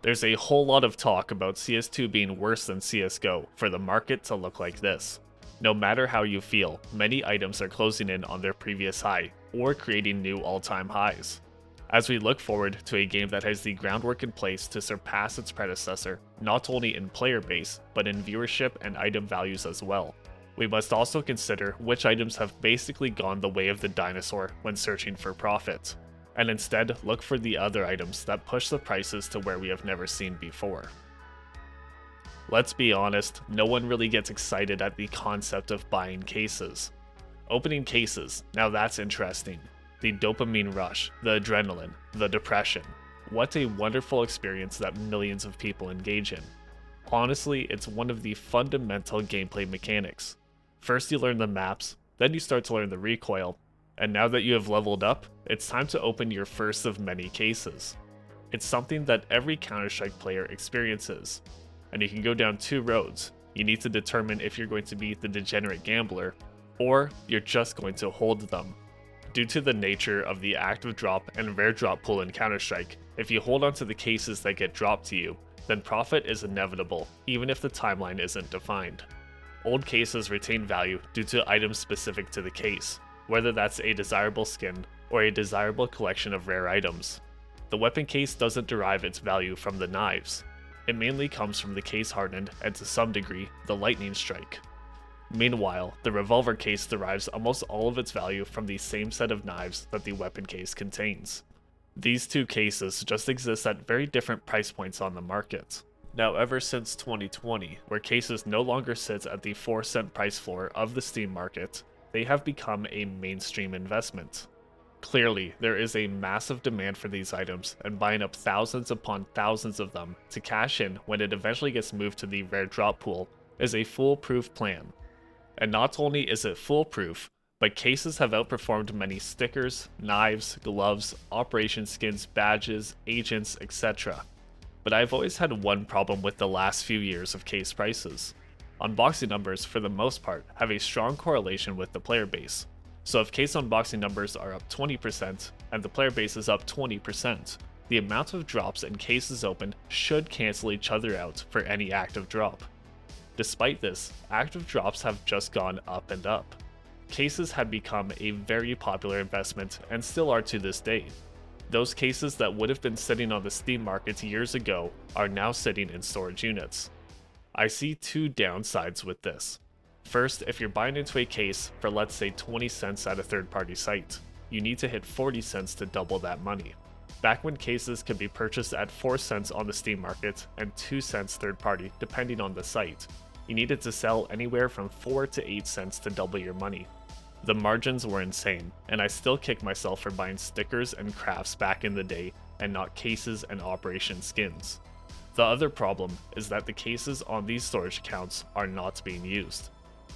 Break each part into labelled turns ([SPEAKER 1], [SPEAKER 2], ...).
[SPEAKER 1] There's a whole lot of talk about CS2 being worse than CSGO for the market to look like this. No matter how you feel, many items are closing in on their previous high, or creating new all-time highs. As we look forward to a game that has the groundwork in place to surpass its predecessor, not only in player base, but in viewership and item values as well. We must also consider which items have basically gone the way of the dinosaur when searching for profit, and instead look for the other items that push the prices to where we have never seen before. Let's be honest, no one really gets excited at the concept of buying cases. Opening cases, now that's interesting. The dopamine rush, the adrenaline, the depression. What a wonderful experience that millions of people engage in. Honestly, it's one of the fundamental gameplay mechanics. First you learn the maps, then you start to learn the recoil, and now that you have leveled up, it's time to open your first of many cases. It's something that every Counter-Strike player experiences, and you can go down two roads. You need to determine if you're going to be the degenerate gambler, or you're just going to hold them. Due to the nature of the active drop and rare drop pool in Counter-Strike, if you hold onto the cases that get dropped to you, then profit is inevitable, even if the timeline isn't defined. Old cases retain value due to items specific to the case, whether that's a desirable skin or a desirable collection of rare items. The weapon case doesn't derive its value from the knives. It mainly comes from the case hardened and to some degree, the lightning strike. Meanwhile, the revolver case derives almost all of its value from the same set of knives that the weapon case contains. These two cases just exist at very different price points on the market. Now, ever since 2020, where cases no longer sit at the 4-cent price floor of the Steam market, they have become a mainstream investment. Clearly, there is a massive demand for these items, and buying up thousands upon thousands of them to cash in when it eventually gets moved to the rare drop pool is a foolproof plan. And not only is it foolproof, but cases have outperformed many stickers, knives, gloves, operation skins, badges, agents, etc. But I've always had one problem with the last few years of case prices. Unboxing numbers, for the most part, have a strong correlation with the player base. So if case unboxing numbers are up 20% and the player base is up 20%, the amount of drops and cases opened should cancel each other out for any active drop. Despite this, active drops have just gone up and up. Cases have become a very popular investment and still are to this day. Those cases that would have been sitting on the Steam market years ago are now sitting in storage units. I see two downsides with this. First, if you're buying into a case for let's say 20 cents at a third-party site, you need to hit 40 cents to double that money. Back when cases could be purchased at 4 cents on the Steam market and 2 cents third-party depending on the site, you needed to sell anywhere from 4 to 8 cents to double your money. The margins were insane, and I still kick myself for buying stickers and crafts back in the day and not cases and operation skins. The other problem is that the cases on these storage accounts are not being used.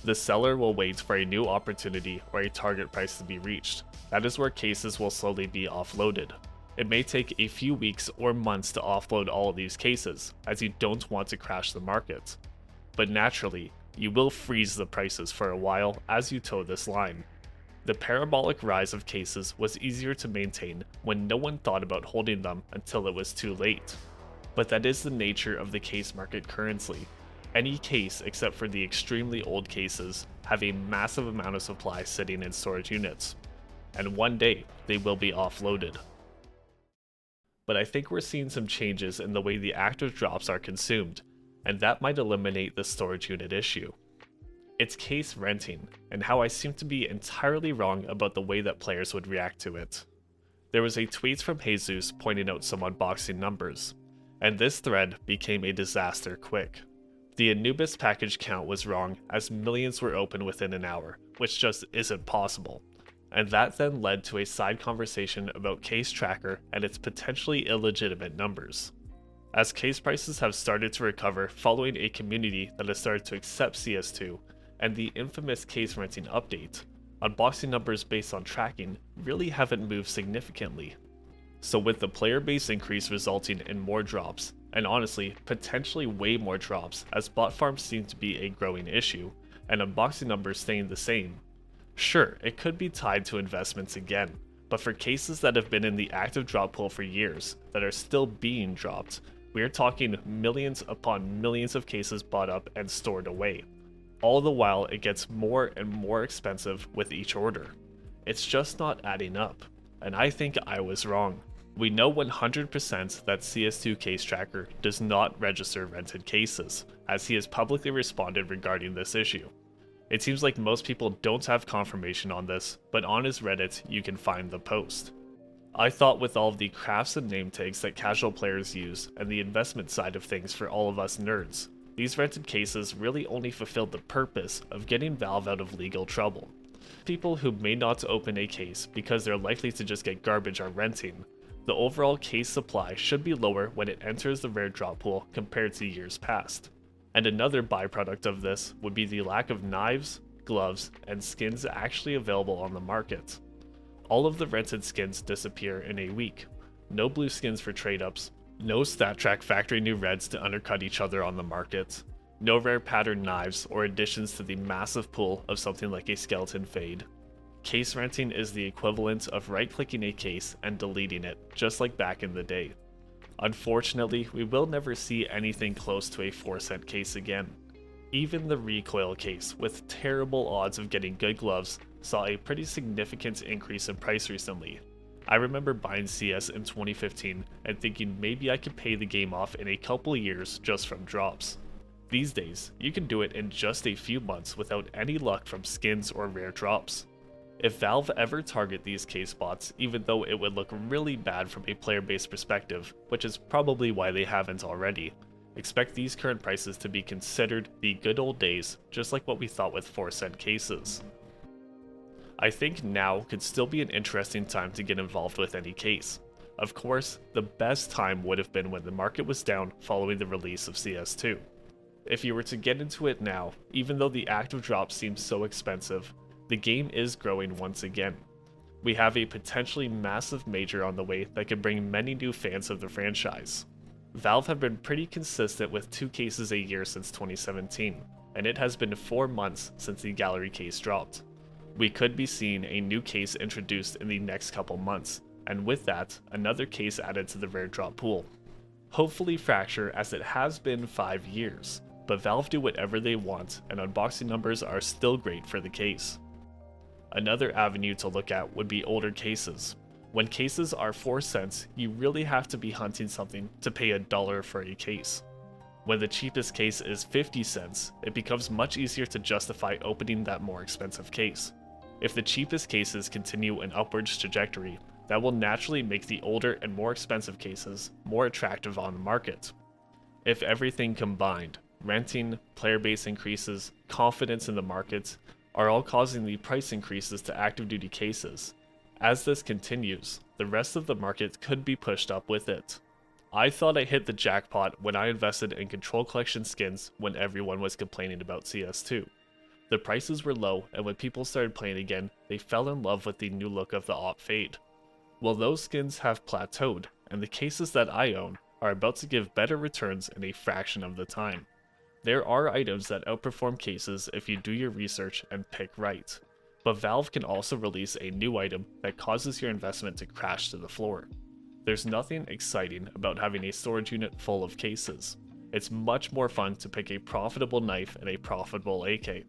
[SPEAKER 1] The seller will wait for a new opportunity or a target price to be reached. That is where cases will slowly be offloaded. It may take a few weeks or months to offload all of these cases, as you don't want to crash the market. But naturally, you will freeze the prices for a while as you toe this line. The parabolic rise of cases was easier to maintain when no one thought about holding them until it was too late. But that is the nature of the case market currently. Any case except for the extremely old cases have a massive amount of supply sitting in storage units, and one day they will be offloaded. But I think we're seeing some changes in the way the active drops are consumed, and that might eliminate the storage unit issue. It's case renting, and how I seem to be entirely wrong about the way that players would react to it. There was a tweet from Jesus pointing out some unboxing numbers, and this thread became a disaster quick. The Anubis package count was wrong as millions were opened within an hour, which just isn't possible. And that then led to a side conversation about Case Tracker and its potentially illegitimate numbers. As case prices have started to recover following a community that has started to accept CS2 and the infamous case renting update, unboxing numbers based on tracking really haven't moved significantly. So with the player base increase resulting in more drops, and honestly, potentially way more drops as bot farms seem to be a growing issue, and unboxing numbers staying the same, sure, it could be tied to investments again, but for cases that have been in the active drop pool for years that are still being dropped, We're talking millions upon millions of cases bought up and stored away. All the while, it gets more and more expensive with each order. It's just not adding up, and I think I was wrong. We know 100% that CS2 Case Tracker does not register rented cases, as he has publicly responded regarding this issue. It seems like most people don't have confirmation on this, but on his Reddit you can find the post. I thought with all of the crafts and name tags that casual players use and the investment side of things for all of us nerds, these rented cases really only fulfilled the purpose of getting Valve out of legal trouble. People who may not open a case because they're likely to just get garbage are renting. The overall case supply should be lower when it enters the rare drop pool compared to years past. And another byproduct of this would be the lack of knives, gloves, and skins actually available on the market. All of the rented skins disappear in a week. No blue skins for trade-ups, no StatTrak factory new reds to undercut each other on the market, no rare pattern knives or additions to the massive pool of something like a skeleton fade. Case renting is the equivalent of right-clicking a case and deleting it, just like back in the day. Unfortunately, we will never see anything close to a 4-cent case again. Even the recoil case, with terrible odds of getting good gloves, saw a pretty significant increase in price recently. I remember buying CS in 2015 and thinking maybe I could pay the game off in a couple years just from drops. These days, you can do it in just a few months without any luck from skins or rare drops. If Valve ever target these case bots, even though it would look really bad from a player-based perspective, which is probably why they haven't already, expect these current prices to be considered the good old days, just like what we thought with 4-cent cases. I think now could still be an interesting time to get involved with any case. Of course, the best time would have been when the market was down following the release of CS2. If you were to get into it now, even though the active drop seems so expensive, the game is growing once again. We have a potentially massive major on the way that could bring many new fans of the franchise. Valve have been pretty consistent with 2 cases a year since 2017, and it has been 4 months since the gallery case dropped. We could be seeing a new case introduced in the next couple months, and with that, another case added to the rare drop pool. Hopefully Fracture, as it has been 5 years, but Valve do whatever they want, and unboxing numbers are still great for the case. Another avenue to look at would be older cases. When cases are 4 cents, you really have to be hunting something to pay $1 for a case. When the cheapest case is 50 cents, it becomes much easier to justify opening that more expensive case. If the cheapest cases continue an upwards trajectory, that will naturally make the older and more expensive cases more attractive on the market. If everything combined, renting, player base increases, confidence in the market, are all causing the price increases to active duty cases. As this continues, the rest of the market could be pushed up with it. I thought I hit the jackpot when I invested in Control Collection skins when everyone was complaining about CS2. The prices were low, and when people started playing again, they fell in love with the new look of the Op Fade. Well, those skins have plateaued, and the cases that I own are about to give better returns in a fraction of the time. There are items that outperform cases if you do your research and pick right, but Valve can also release a new item that causes your investment to crash to the floor. There's nothing exciting about having a storage unit full of cases. It's much more fun to pick a profitable knife and a profitable AK,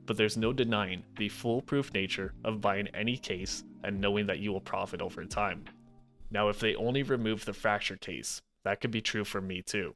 [SPEAKER 1] but there's no denying the foolproof nature of buying any case and knowing that you will profit over time. Now, if they only remove the Fracture case, that could be true for me too.